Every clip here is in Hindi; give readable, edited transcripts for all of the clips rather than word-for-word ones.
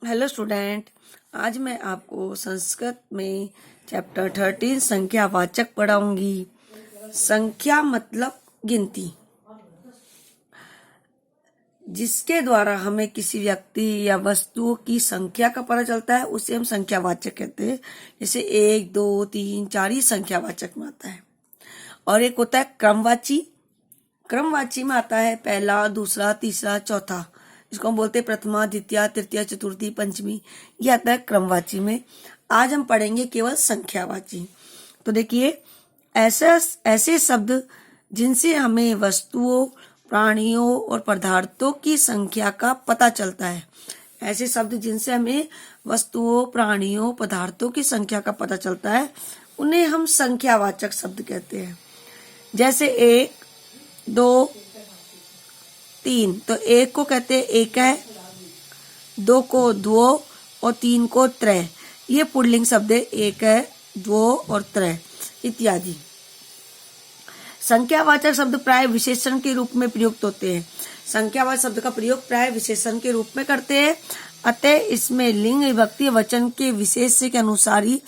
हेलो स्टूडेंट, आज मैं आपको संस्कृत में चैप्टर 13 संख्यावाचक पढ़ाऊंगी। संख्या मतलब गिनती, जिसके द्वारा हमें किसी व्यक्ति या वस्तुओं की संख्या का पता चलता है उसे हम संख्यावाचक कहते हैं। जैसे 1, 2, 3, 4 ही संख्यावाचक में आता है। और एक होता है क्रमवाची। क्रमवाची में आता है पहला, दूसरा, तीसरा, चौथा, जिसको हम बोलते हैं प्रथमा, द्वितीय, तृतीय, चतुर्थी, पंचमी। ये आता है क्रमवाची में। आज हम पढ़ेंगे केवल संख्यावाची। तो देखिए, ऐसे शब्द जिनसे हमें वस्तुओं, प्राणियों और पदार्थों की संख्या का पता चलता है। ऐसे शब्द जिनसे हमें वस्तुओं, प्राणियों, पदार्थों की संख्या का पता चलता है उन्हें हम संख्यावाचक शब्द कहते हैं। जैसे 1, 2, 3, तो 1 को कहते हैं एक है, 2 को द्वो और 3 को त्रय। ये पुल्लिंग शब्द है, एक है, द्वो और त्रय इत्यादि। संख्यावाचक शब्द प्राय विशेषण के रूप में प्रयुक्त होते हैं। संख्यावाचक शब्द का प्रयोग प्राय विशेषण के रूप में करते हैं, अतः इसमें लिंग, विभक्ति, वचन के विशेष के अनुसार ही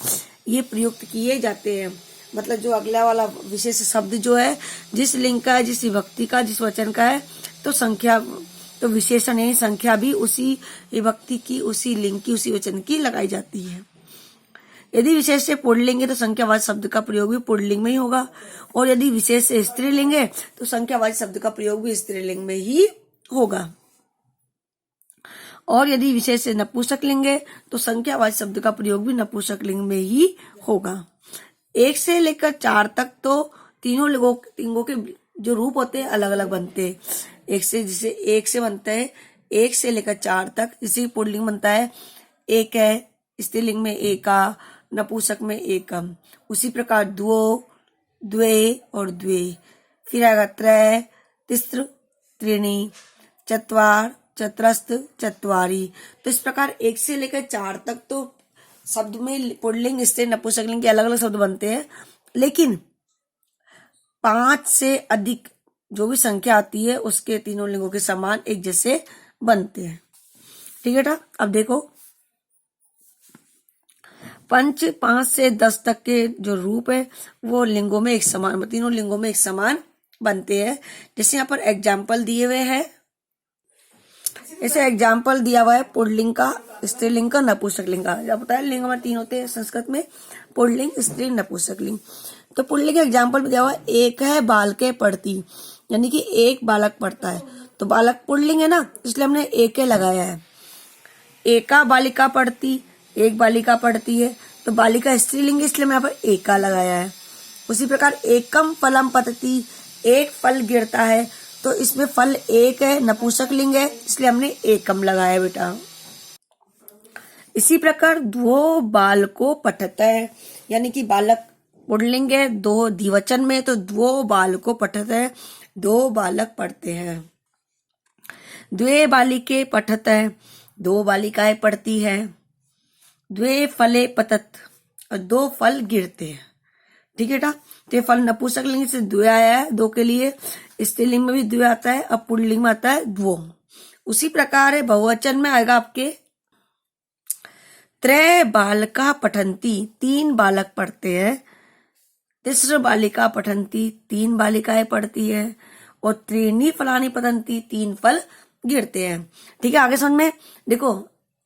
ये प्रयुक्त किए जाते हैं। मतलब जो अगला वाला विशेष शब्द जो है, जिस लिंग का है, जिस विभक्ति का, जिस वचन का है, तो संख्या तो विशेषण है, संख्या भी उसी विभक्ति की, उसी लिंग की, उसी वचन की लगाई जाती है। यदि विशेष से पुल्लिंग है तो संख्यावाचक शब्द का प्रयोग भी पुल्लिंग में ही होगा, और यदि विशेष से स्त्रीलिंग है तो संख्यावाचक शब्द का प्रयोग भी स्त्रीलिंग में ही होगा। और यदि विशेष से नपुंसकलिंग है तो संख्यावाचक शब्द का प्रयोग भी नपुंसकलिंग में ही होगा। 1 से लेकर 4 तक तो तीनों लिंगों के जो रूप होते हैं अलग अलग बनते हैं। जैसे 1 से बनता है 1 से लेकर 4 तक, जैसे पुल्लिंग बनता है एक है, स्त्रीलिंग में एका, नपुंसक में एकम। उसी प्रकार द्वो, द्वे और द्वे। फिर आएगा त्रय, तिस्र, त्रीणि, चत्वार, चतुरस्र, चत्वारि। तो इस प्रकार 1 से लेकर 4 तक तो शब्द में पुल्लिंग, स्त्री, नपुंसकलिंग के अलग अलग शब्द बनते हैं, लेकिन 5 से अधिक जो भी संख्या आती है उसके तीनों लिंगों के समान एक जैसे बनते हैं। ठीक है ना। अब देखो, 5 से 10 तक के जो रूप है वो लिंगों में एक समान, तीनों लिंगों में एक समान बनते हैं। जैसे यहाँ पर एग्जाम्पल दिए हुए हैं, ऐसे एग्जाम्पल दिया हुआ है पुल्लिंग का, स्त्रीलिंग का, नपुंसकलिंग का। जब बताया लिंग में 3 होते हैं संस्कृत में, पुल्लिंग, स्त्री, नपुंसकलिंग। तो पुल्लिंग का एग्जाम्पल भी दिया हुआ है, एक है बालके पढ़ती, यानी कि एक बालक पढ़ता है। तो बालक पुल्लिंग है ना, इसलिए हमने एक लगाया है। एका बालिका पढ़ती, एक बालिका पढ़ती है, तो बालिका स्त्रीलिंग है, इसलिए मैंने यहाँ पर एका लगाया है। उसी प्रकार एकम फलम पतति, एक फल गिरता है, तो इसमें फल एक है, नपुंसकलिंग है, इसलिए हमने एकम लगाया बेटा। इसी प्रकार द्वो बालको पठता है, यानी कि बालक पुल्लिंग है, 2 द्विवचन में, तो द्वो बालको पठत है, 2 बालक पढ़ते हैं। द्वे बालिके पठत है, 2 बालिकाएं पढ़ती है। द्वे फले पतत, और 2 फल गिरते हैं। ठीक है ना। तो ये फल नपुंसकलिंग से द्वे आया है 2 के लिए, स्त्रीलिंग में भी द्वे आता है, और पुल्लिंग में आता है द्वो। उसी प्रकार है बहुवचन में आएगा आपके त्रय बालका पठंती, 3 बालक पढ़ते हैं। तिस्र बालिका पठंती, 3 बालिकाएं पढ़ती है। और त्रीणि फलानि पतंती, 3 फल गिरते हैं। ठीक है, आगे समझ में। देखो,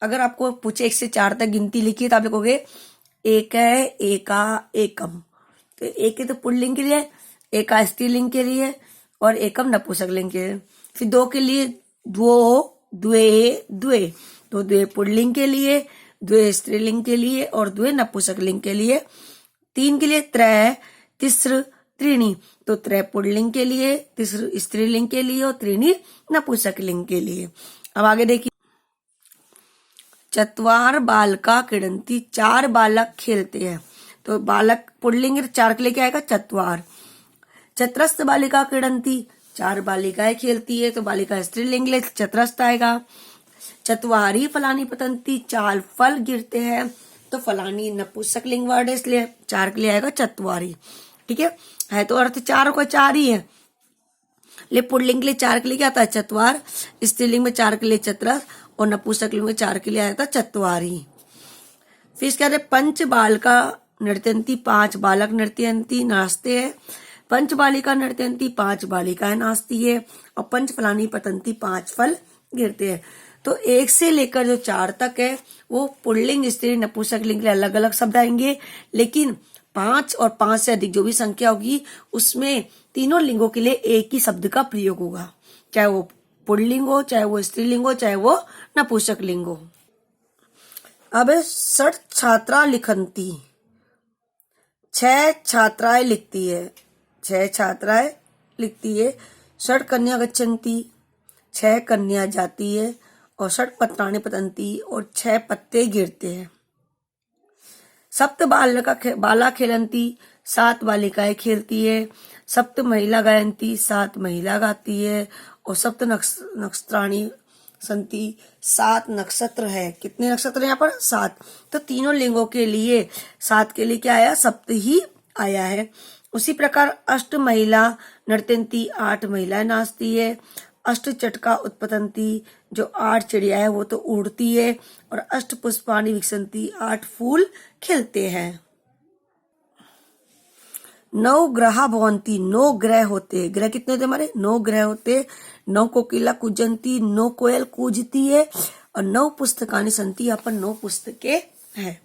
अगर आपको पूछे 1 से 4 तक गिनती लिखी तो आप लिखोगे एक है, एका, एकम। तो एक है तो पुल्लिंग के लिए, एका स्त्रीलिंग के लिए, और एकम नपुंसकलिंग के लिए। फिर 2 के लिए द्वो, द्वे, द्वे, तो द्वे पुल्लिंग के लिए, द्वे स्त्रीलिंग के लिए, और द्वे नपुंसकलिंग के लिए। 3 के लिए त्रय, तिस्र, त्रीणि, तो त्रय पुल्लिंग के लिए, तिस्र स्त्रीलिंग के लिए, और त्रीणि नपुंसकलिंग के लिए। अब आगे देखिए, चत्वार बालका क्रीडन्ति, 4 बालक खेलते हैं। तो बालक पुल्लिंग 4 के लिए क्या आएगा, चत्वार। चतुरस्र बालिका क्रीडन्ति, 4 बालिकाएं खेलती है, तो बालिका स्त्रीलिंग ले चतुरस्र आएगा। चत्वारि फलानि पतन्ति, 4 फल गिरते हैं, तो फलानी नपुंसकलिंग वर्ड है, इसलिए 4 के लिए आएगा चत्वारि। ठीक है तो अर्थ 4 का 4 ही है, ले पुल्लिंग के लिए 4 के लिए क्या आता है, चत्वार। स्त्रीलिंग में 4 के लिए चतुरस्र, और नपुंसक लिंग में 4 के लिए आया था चत्वारी। फिर इसके बाद पंच बालिका नृत्यंती, 5 बालक नृत्यंती नाचते हैं। पंच बालिका नृत्यंती, 5 बालिकाएं नाचती है। और पंच फलानी पतंती, 5 फल गिरते हैं। तो 1 से लेकर जो 4 तक है वो पुल्लिंग स्त्री नपुंसक लिंग के अलग अलग शब्द आएंगे, लेकिन 5 और 5 से अधिक जो भी संख्या होगी उसमें तीनों लिंगों के लिए एक ही शब्द का प्रयोग होगा, चाहे वो पुल्लिंग हो, चाहे वो स्त्रीलिंग हो, चाहे वो नपुंसक लिंग हो। अब 6 छात्रा लिखंती, 6 छात्राएं लिखती है, 6 छात्राएं लिखती है। 6 कन्या गच्छन्ति, 6 कन्या जाती है। और 6 पत्राणि पतंती, और 6 पत्ते गिरते हैं। 7 बाला खेलंती, 7 बालिकाएं खेलती है। 7 महिला गायंती, 7 महिला गाती है। और 7 नक्षत्राणि संति, 7 नक्षत्र है। कितने नक्षत्र हैं यहाँ पर? 7। तो तीनों लिंगों के लिए 7 के लिए क्या आया? सप्त ही आया है। उसी प्रकार 8 महिला नर्तंती, 8 महिलाएं नाचती है। 8 चटका उत्पतंती, जो 8 चिड़िया है वो तो उड़ती है। और 8 पुष्पाणि विकसंती, 8 फूल खिलते हैं। 9 ग्रहा भवंती, 9 ग्रह होते। ग्रह कितने होते हमारे? 9 ग्रह होते। 9 कोकिला कूजंती, 9 कोयल कूजती है। और 9 पुस्तकानि संति, यहाँ पर 9 पुस्तकें हैं।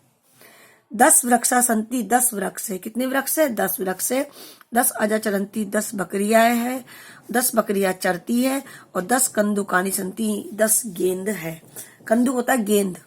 10 वृक्षा संति, 10 वृक्ष है। कितने वृक्ष है? 10 वृक्ष है। 10 अजा चरंती, 10 बकरियां हैं। 10 बकरियां चरती है। और 10 कंदुकानि संति, 10 गेंद है। कंदुक होता है गेंद,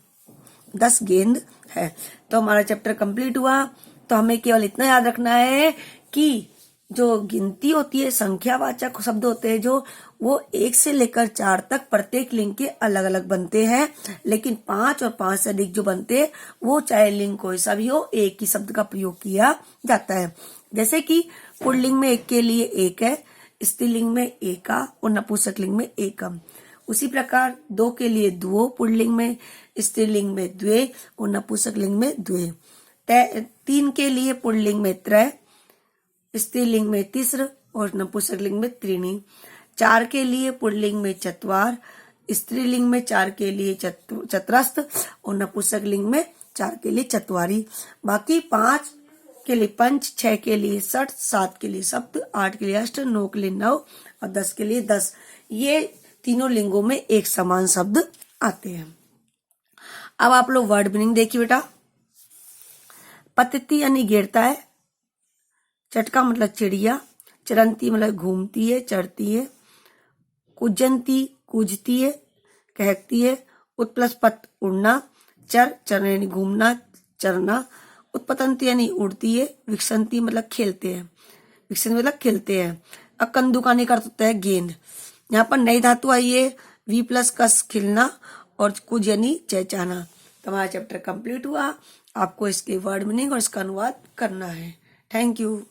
10 गेंद है। तो हमारा चैप्टर कंप्लीट हुआ। तो हमें केवल इतना याद रखना है कि जो गिनती होती है, संख्यावाचक शब्द होते हैं जो, वो 1 से लेकर 4 तक प्रत्येक लिंग के अलग अलग बनते हैं, लेकिन 5 और 5 से अधिक जो बनते हैं वो चाहे लिंग कोई सा भी हो, एक ही शब्द का प्रयोग किया जाता है। जैसे कि पुल्लिंग में 1 के लिए 1 है, स्त्रीलिंग में 1 और नपुंसक लिंग में 1। उसी प्रकार 2 के लिए 2 पुल्लिंग में, स्त्रीलिंग में 2 और नपुंसक लिंग में 2। 3 के लिए पुल्लिंग में 3, स्त्रीलिंग में 3 और नपुंसक लिंग में 3। 4 के लिए पुल्लिंग में 4, स्त्रीलिंग में 4 के लिए चतुरस्र और नपुंसक लिंग में 4 के लिए चत्वारी। बाकी 5 के लिए पंच, 6 के लिए 6, 7 के लिए सप्त, 8 के लिए अष्ट, 9 के लिए 9 और 10 के लिए 10। ये तीनों लिंगों में एक समान शब्द आते हैं। अब आप लोग वर्ड मीनिंग देखिए बेटा। पतती यानी गिरता है, चटका मतलब चिड़िया, चरंती मतलब घूमती है, चढ़ती है, कुजंती कूजती है, कहती है, उत्प्लस पत उड़ना, चर यानी घूमना, चरना, उत्पतंती यानी उड़ती है, विकसंती मतलब खेलते हैं, विकसंती मतलब खेलते हैं। अब कंदुकानी का अर्थ होता है गेंद। यहाँ पर नई धातु आई है V+ कस खिलना और कुछ यानी चहचहाना। तो हमारा चैप्टर कंप्लीट हुआ। आपको इसके वर्ड मीनिंग और इसका अनुवाद करना है। Thank you.